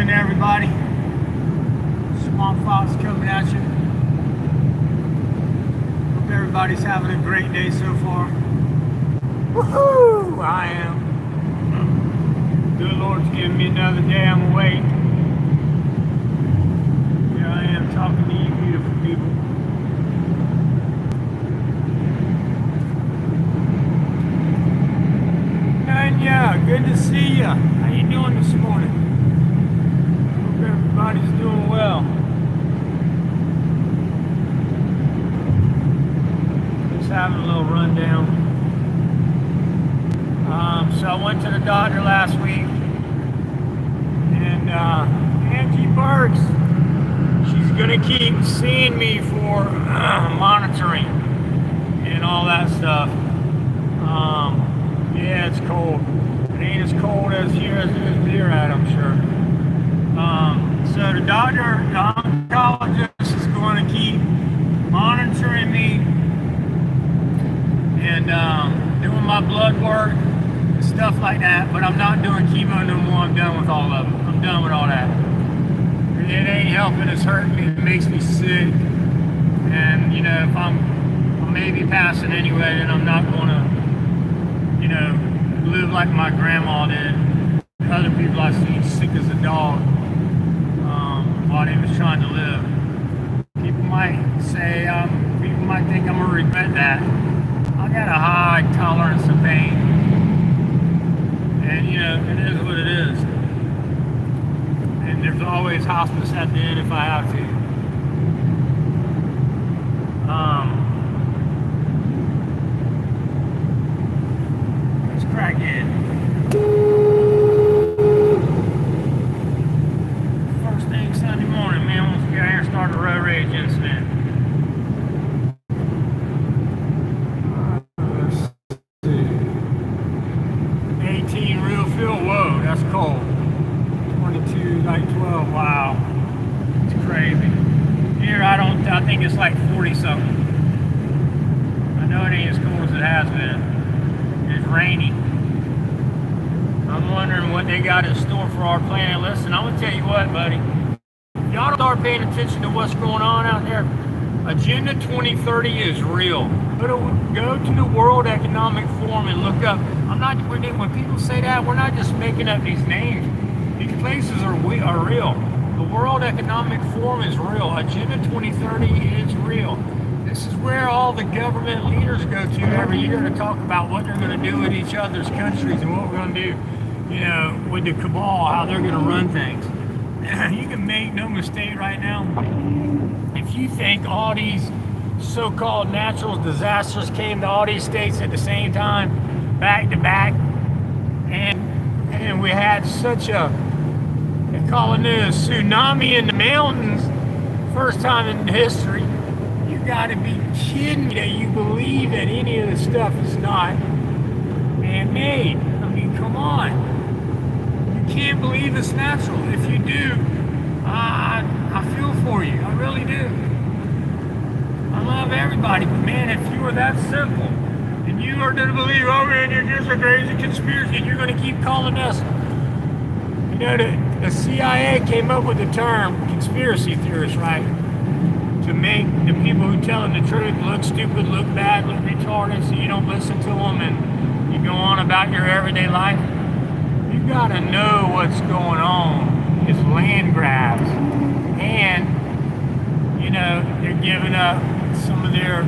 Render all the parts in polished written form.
morning, everybody. Swamp Fox coming at you. Hope everybody's having a great day so far. Woohoo! I am. Good Lord's giving me another day. I'm awake. Here I am talking to you beautiful people. And yeah, good to see you. How you doing this morning? Hope everybody's doing well. Just having a little rundown. So I went to the doctor last week, and Angie Burks, she's gonna keep seeing me for monitoring and all that stuff. Yeah, it's cold. It ain't as cold as here as it is here at, I'm sure. So the doctor, the oncologist, is going to keep monitoring me and doing my blood work and stuff like that. But I'm not doing chemo no more. I'm done with all of it. I'm done with all that. It ain't helping. It's hurting me. It makes me sick. And you know, if I may be passing anyway, then I'm not going to, you know, live like my grandma did. Other people I've seen sick as a dog while they was trying to live. People might say, people might think I'm gonna regret that. I got a high tolerance of pain, and you know, it is what it is. And there's always hospice at the end if I have to. Let's crack it. First thing Sunday morning, man, once we got here and started a road rage incident. 18 real fuel, whoa, that's cold. 22, like 12, wow. It's crazy. Here, I think it's like 40 something. I know it ain't as cold as it has been. It's rainy. I'm wondering what they got in store for our planet. Listen, I'm gonna tell you what, buddy. Y'all start paying attention to what's going on out there. Agenda 2030 is real. Go to the World Economic Forum and look up. When people say that, we're not just making up these names. These places are real. The World Economic Forum is real. Agenda 2030 is real. This is where all the government leaders go to every year to talk about what they're going to do with each other's countries and what we're going to do, you know, with the cabal, how they're going to run things. You can make no mistake right now. If you think all these so-called natural disasters came to all these states at the same time, back to back, and we had such a, they call it a tsunami in the mountains, first time in history, you got to be kidding me that you believe that any of this stuff is not man-made. I mean, come on. You can't believe it's natural. If you do, I feel for you. I really do. I love everybody, but man, if you were that simple, and you are going to believe, oh man, you're just a crazy conspiracy, and you're going to keep calling us, you know, the CIA came up with the term conspiracy theorists, right? To make the people who tell them the truth look stupid, look bad, look retarded, so you don't listen to them and you go on about your everyday life. You gotta know what's going on. It's land grabs. And, you know, they're giving up some of their,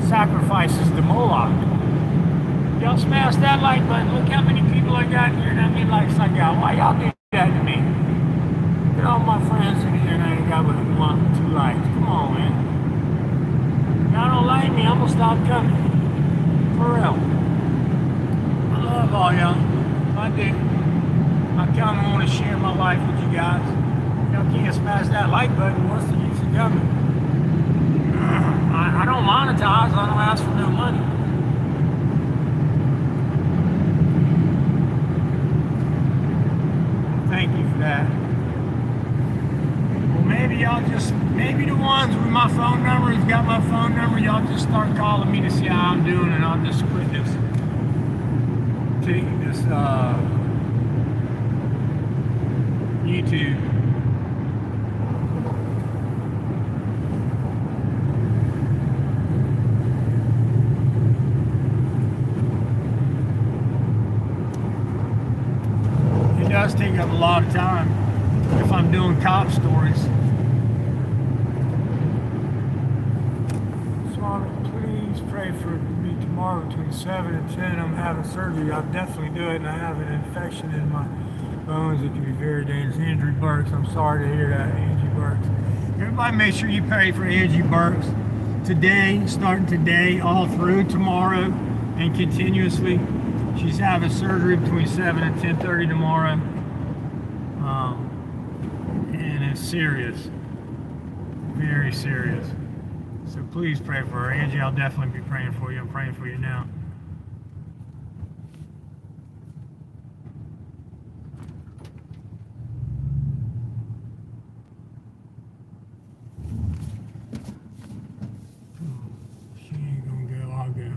sacrifices to Moloch. Y'all smash that like button. Look how many people I got here and how many likes I got. Why y'all do that to me? Look at all my friends in here and I ain't got but 1, 2 likes. Come on, man. If y'all don't like me, I'm gonna stop coming. For real. I love all y'all. I do. I kind of want to share my life with you guys. Y'all can't smash that like button. What's the use of coming? I don't monetize. I don't ask for no money. Thank you for that. Well, maybe y'all just, maybe the ones with my phone number, who's got my phone number, y'all just start calling me to see how I'm doing, and I'll just quit this YouTube. It does take up a lot of time if I'm doing cop stories. Swami, please pray for me tomorrow between 7 and 10. I'm having surgery. I'll definitely do it, and I have an infection in my bones. It can be very dangerous. Andrew Burks, I'm sorry to hear that, Angie Burks. Everybody make sure you pray for Angie Burks today, starting today, all through tomorrow, and continuously. She's having surgery between 7 and 10:30 tomorrow. And it's serious. Very serious. So please pray for her. Angie, I'll definitely be praying for you. I'm praying for you now. She ain't gonna go, I'll go.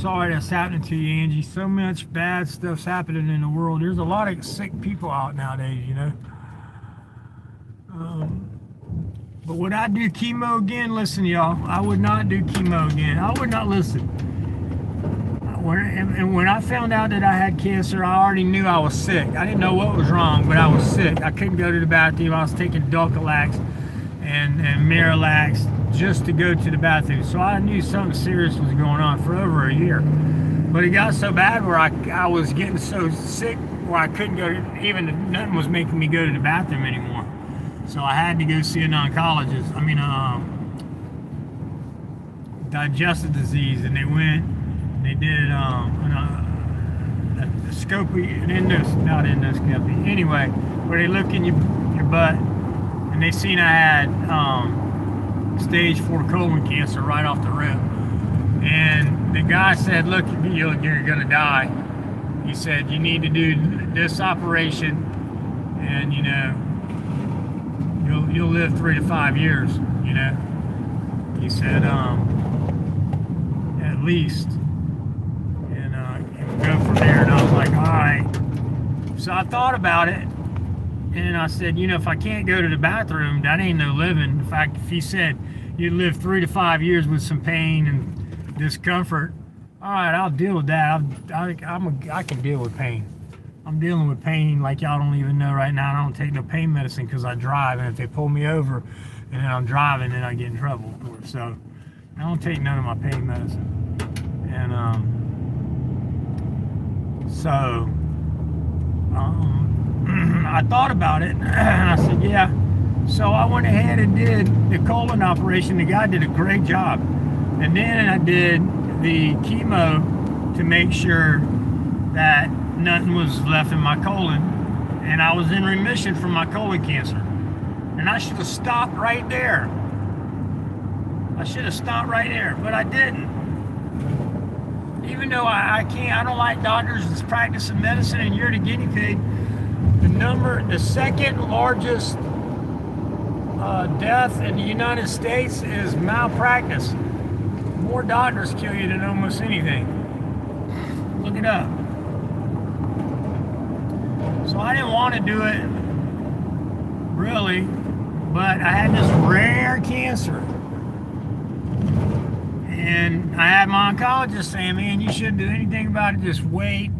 Sorry that's happening to you, Angie. So much bad stuff's happening in the world. There's a lot of sick people out nowadays, you know. But would I do chemo again? Listen, y'all, I would not do chemo again. I would not listen. When I found out that I had cancer, I already knew I was sick. I didn't know what was wrong, but I was sick. I couldn't go to the bathroom. I was taking Dulcolax and Miralax just to go to the bathroom. So I knew something serious was going on for over a year. But it got so bad where I was getting so sick where I couldn't go, nothing was making me go to the bathroom anymore. So I had to go see an oncologist, digestive disease, and they went, they did an endoscopy, anyway, where they look in your butt, and they seen I had stage 4 colon cancer right off the rip. And the guy said, look, you're gonna die. He said, you need to do this operation, and you know, you'll live 3 to 5 years, you know. He said, at least, and go from there. And I was like, all right. So I thought about it, and I said, you know, if I can't go to the bathroom, that ain't no living. In fact, if he said you'd live 3 to 5 years with some pain and discomfort, all right, I'll deal with that. I can deal with pain. I'm dealing with pain like y'all don't even know right now. I don't take no pain medicine because I drive, and if they pull me over and I'm driving, then I get in trouble, of course. So I don't take none of my pain medicine. And I thought about it, and I said, yeah. So I went ahead and did the colon operation. The guy did a great job. And then I did the chemo to make sure that nothing was left in my colon. And I was in remission from my colon cancer. And I should have stopped right there. I should have stopped right there, but I didn't. Even though I don't like doctors that's practicing medicine, and you're the guinea pig. The second largest death in the United States is malpractice. More doctors kill you than almost anything. Look it up. So I didn't want to do it, really, but I had this rare cancer. And I had my oncologist saying, man, you shouldn't do anything about it, just wait,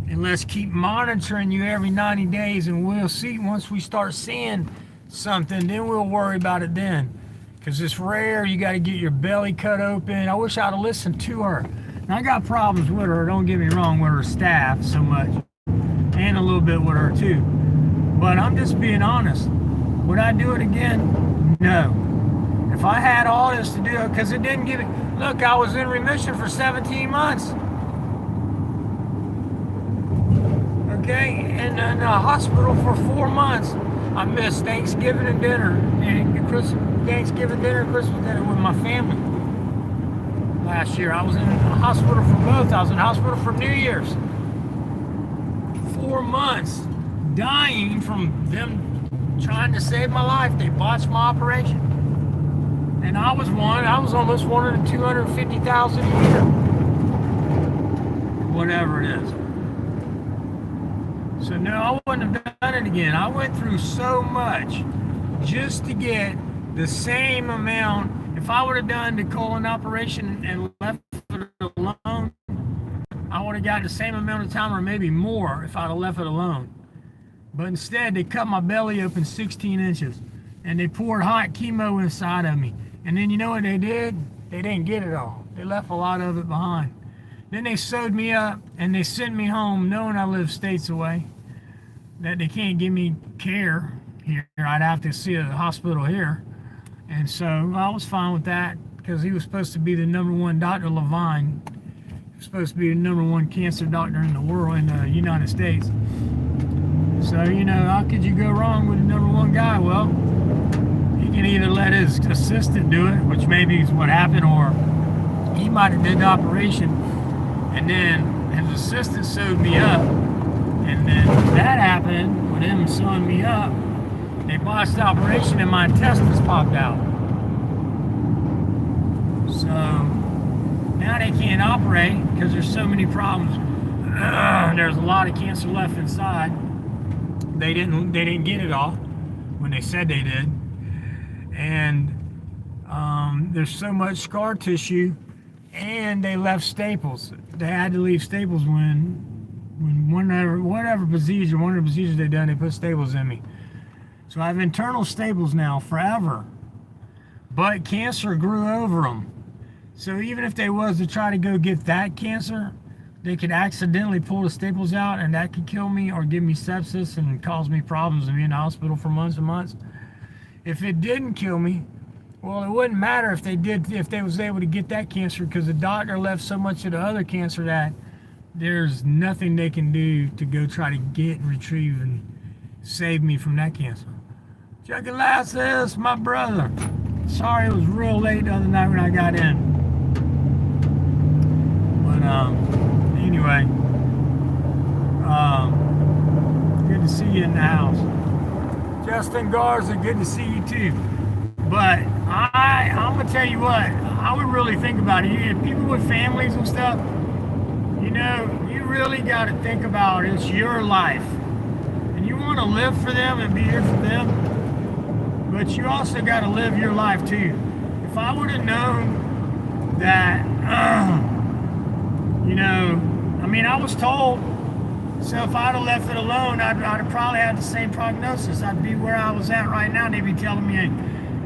and let's keep monitoring you every 90 days, and we'll see. Once we start seeing something, then we'll worry about it then. Because it's rare, you got to get your belly cut open. I wish I'd have listened to her. And I got problems with her, don't get me wrong, with her staff so much. And a little bit with her too. But I'm just being honest. Would I do it again? No. If I had all this to do, because it didn't give it. Look, I was in remission for 17 months. Okay, and in the hospital for 4 months. I missed Thanksgiving and dinner and Thanksgiving dinner and Christmas dinner with my family last year. I was in the hospital for both. I was in the hospital for New Year's. 4 months dying from them trying to save my life. They botched my operation. And I was almost one of the 250,000 a year. Whatever it is. So no, I wouldn't have done it again. I went through so much just to get the same amount. If I would have done the colon operation and left it alone, I would have gotten the same amount of time or maybe more if I'd have left it alone. But instead, they cut my belly open 16 inches and they poured hot chemo inside of me. And then you know what they did? They didn't get it all. They left a lot of it behind. Then they sewed me up and they sent me home knowing I live states away, that they can't give me care here. I'd have to see a hospital here. And so I was fine with that because he was supposed to be the #1, Dr. Levine. He was supposed to be the #1 cancer doctor in the world, in the United States. So, you know, how could you go wrong with the #1 guy? Well, he can either let his assistant do it, which maybe is what happened, or he might have did the operation and then his assistant sewed me up. And then when that happened, with him sewing me up, they botched the operation and my intestines popped out. So now they can't operate because there's so many problems. There's a lot of cancer left inside. They didn't get it all when they said they did. And there's so much scar tissue, and they left staples. They had to leave staples when whatever procedure, one of the procedures they done, they put staples in me. So I have internal staples now forever, but cancer grew over them. So even if they was to try to go get that cancer, they could accidentally pull the staples out and that could kill me or give me sepsis and cause me problems and be in the hospital for months and months. If it didn't kill me, well, it wouldn't matter if they was able to get that cancer, because the doctor left so much of the other cancer that there's nothing they can do to go try to get and retrieve and save me from that cancer. Chuck Lasses, my brother. Sorry it was real late the other night when I got in. But anyway, good to see you in the house. Justin Garza, good to see you too. But I'm gonna tell you what, I would really think about it. You people with families and stuff, you know, you really got to think about it's your life, and you want to live for them and be here for them. But you also got to live your life too. If I would have known that, you know, I mean, I was told. So if I'd have left it alone, I'd have probably had the same prognosis. I'd be where I was at right now. They'd be telling me,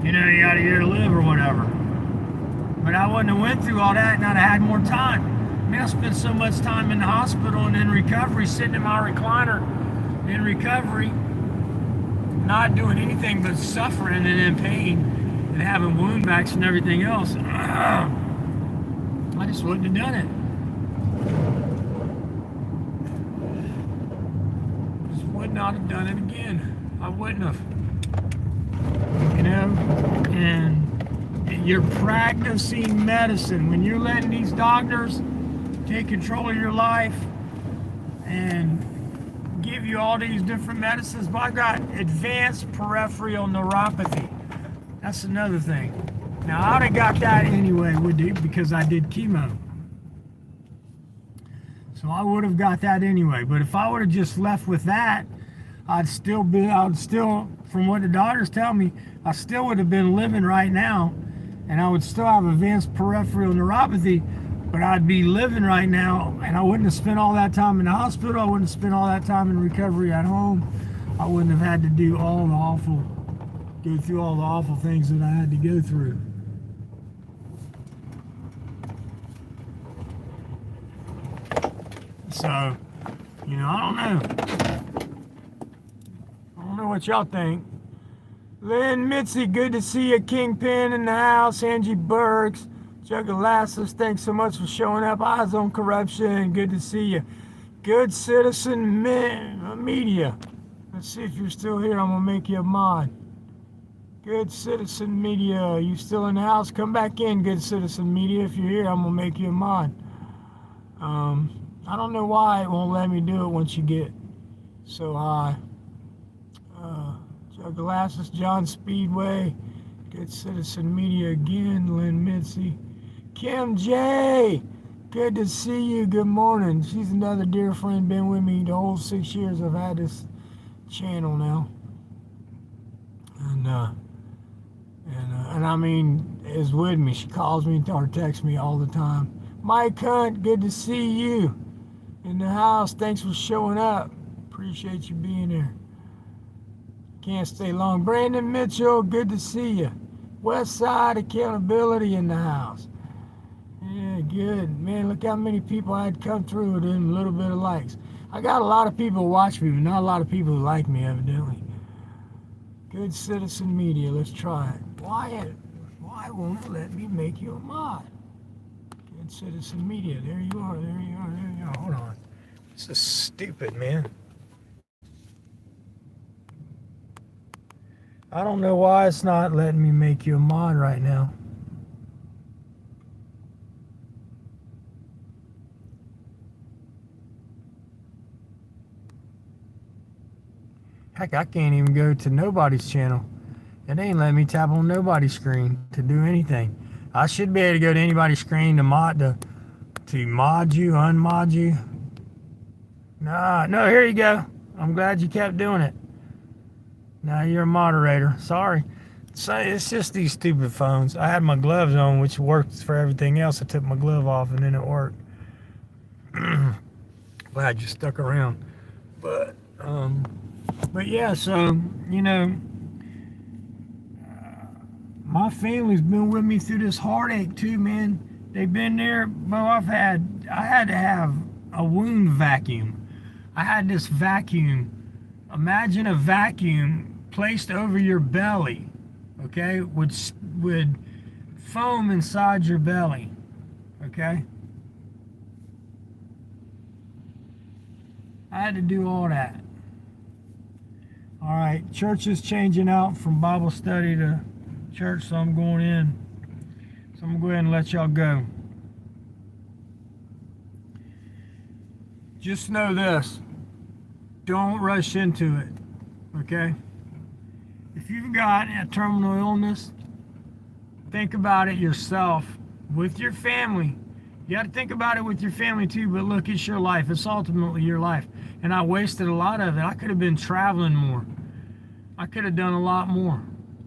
you know, you got a year to live or whatever. But I wouldn't have went through all that, and I'd have had more time. I mean, I spent so much time in the hospital and in recovery, sitting in my recliner in recovery, not doing anything but suffering and in pain and having wound vacs and everything else. I just wouldn't have done it. Would not have done it again. I wouldn't have. You know, and you're practicing medicine when you're letting these doctors take control of your life and give you all these different medicines. But I got advanced peripheral neuropathy. That's another thing. Now I'd have got that anyway because I did chemo. So I would have got that anyway. But if I would have just left with that, I would still, from what the doctors tell me, I still would have been living right now, and I would still have advanced peripheral neuropathy, but I'd be living right now, and I wouldn't have spent all that time in the hospital. I wouldn't have spent all that time in recovery at home. I wouldn't have had to go through all the awful things that I had to go through. So, you know, I don't know. I don't know what y'all think. Lynn Mitzi, good to see you. Kingpin in the house. Angie Burks. Juggalassas, thanks so much for showing up. Eyes on Corruption, good to see you. Good Citizen Media. Let's see if you're still here. I'm gonna make you a mod. Good Citizen Media, you still in the house? Come back in, Good Citizen Media. If you're here, I'm gonna make you a mod. I don't know why it won't let me do it once you get so high. Glasses, John Speedway, Good Citizen Media again, Lynn Mitzi, Kim J. Good to see you. Good morning. She's another dear friend, been with me the whole 6 years I've had this channel now. And I mean, is with me. She calls me or texts me all the time. Mike Hunt, good to see you in the house. Thanks for showing up. Appreciate you being here. Can't stay long. Brandon Mitchell, good to see you. West Side Accountability in the house. Yeah, good. Man, look how many people I had come through with a little bit of likes. I got a lot of people who watch me, but not a lot of people who like me, evidently. Good Citizen Media, let's try it. Why won't it let me make you a mod? Good Citizen Media, there you are, there you are, there you are. Hold on. This is stupid, man. I don't know why it's not letting me make you a mod right now. Heck, I can't even go to nobody's channel. It ain't letting me tap on nobody's screen to do anything. I should be able to go to anybody's screen to mod you, unmod you. No, here you go. I'm glad you kept doing it. Now you're a moderator. Sorry. So it's just these stupid phones. I had my gloves on, which works for everything else. I took my glove off and then it worked. Glad you stuck around. But yeah, so, you know, my family's been with me through this heartache too, man. They've been there. Well, I had to have a wound vacuum. I had this vacuum. Imagine a vacuum placed over your belly, okay, would foam inside your belly, okay? I had to do all that. All right, church is changing out from Bible study to church, so I'm going in. So I'm going to go ahead and let y'all go. Just know this. Don't rush into it, okay? If you've got a terminal illness, think about it yourself with your family. You got to think about it with your family too, but look, it's your life. It's ultimately your life. And I wasted a lot of it. I could have been traveling more. I could have done a lot more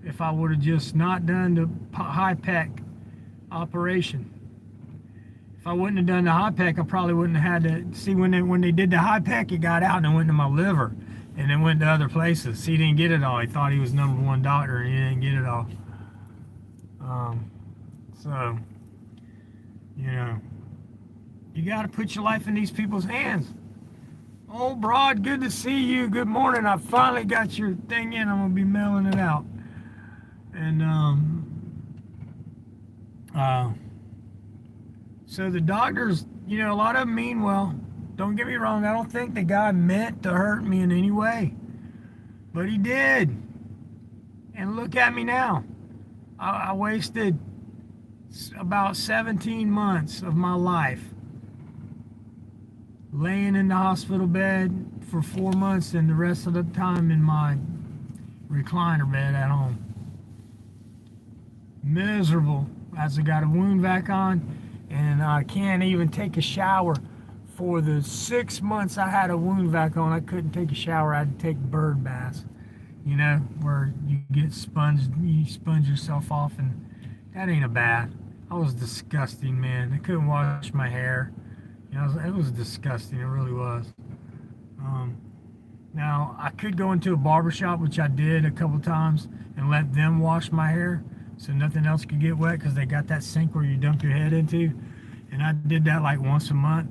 if I would have just not done the HIPEC operation. If I wouldn't have done the HIPEC, I probably wouldn't have had to see when they did the HIPEC, it got out and it went to my liver and then went to other places. See, he didn't get it all. He thought he was #1 doctor and he didn't get it all. So, you know, you got to put your life in these people's hands. Oh, Broad, good to see you. Good morning. I finally got your thing in. I'm going to be mailing it out. And, so the doctors, you know, a lot of them mean well. Don't get me wrong. I don't think the guy meant to hurt me in any way. But he did. And look at me now. I wasted about 17 months of my life laying in the hospital bed for 4 months and the rest of the time in my recliner bed at home. Miserable as I got a wound vac on, and I can't even take a shower. For the 6 months I had a wound vac on, I couldn't take a shower. I had to take bird baths, you know, where you get sponged, you sponge yourself off, and that ain't a bath. I was disgusting, man. I couldn't wash my hair. You know, it was disgusting. It really was. Now, I could go into a barbershop, which I did a couple times, and let them wash my hair so nothing else could get wet because they got that sink where you dump your head into. And I did that like once a month.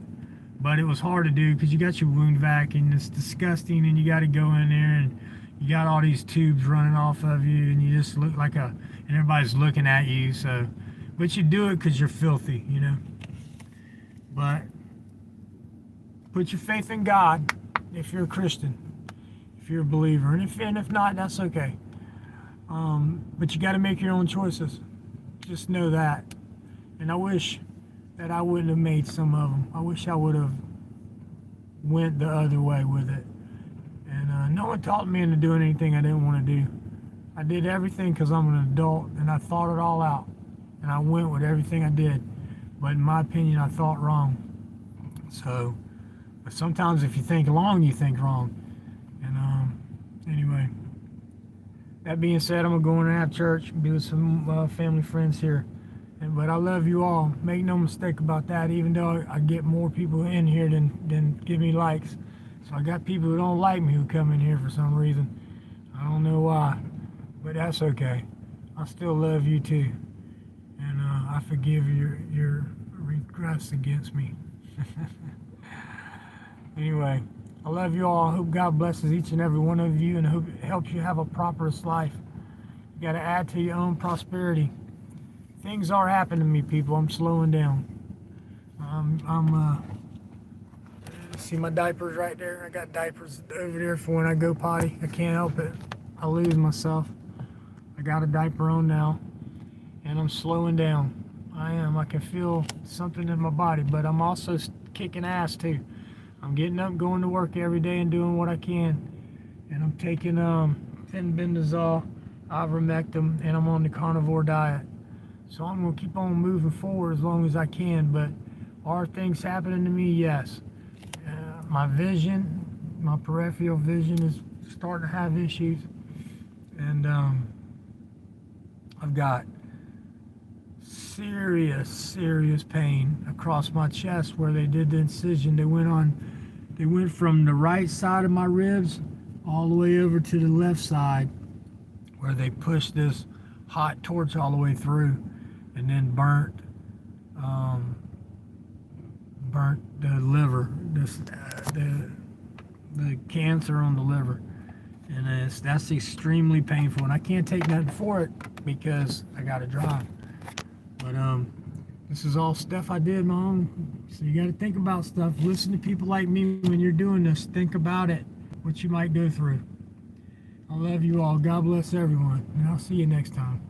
But it was hard to do because you got your wound vac and it's disgusting, and you got to go in there and you got all these tubes running off of you and you just look like and everybody's looking at you. So, but you do it because you're filthy, you know. But put your faith in God if you're a Christian. If you're a believer. And if not, that's okay. But you got to make your own choices. Just know that. And I wish that I wouldn't have made some of them. I wish I would have went the other way with it. And no one taught me into doing anything I didn't want to do. I did everything because I'm an adult, and I thought it all out. And I went with everything I did. But in my opinion, I thought wrong. So, but sometimes if you think long, you think wrong. And anyway, that being said, I'm going to have church, be with some family friends here. But I love you all. Make no mistake about that, even though I get more people in here than give me likes. So I got people who don't like me who come in here for some reason. I don't know why, but that's okay. I still love you too. And I forgive your regrets against me. Anyway, I love you all. I hope God blesses each and every one of you, and I hope it helps you have a prosperous life. You got to add to your own prosperity. Things are happening to me, people. I'm slowing down. See my diapers right there? I got diapers over there for when I go potty. I can't help it. I lose myself. I got a diaper on now, and I'm slowing down. I am. I can feel something in my body, but I'm also kicking ass too. I'm getting up, going to work every day, and doing what I can. And I'm taking fenbendazole, ivermectin, and I'm on the carnivore diet. So I'm going to keep on moving forward as long as I can. But are things happening to me? Yes. My vision, my peripheral vision is starting to have issues. And I've got serious pain across my chest where they did the incision. They went from the right side of my ribs all the way over to the left side where they pushed this hot torch all the way through, and then burnt the liver, the cancer on the liver, and that's extremely painful, and I can't take nothing for it because I gotta drive. But this is all stuff I did, Mom. So you gotta think about stuff. Listen to people like me when you're doing this. Think about it, what you might go through. I love you all. God bless everyone, and I'll see you next time.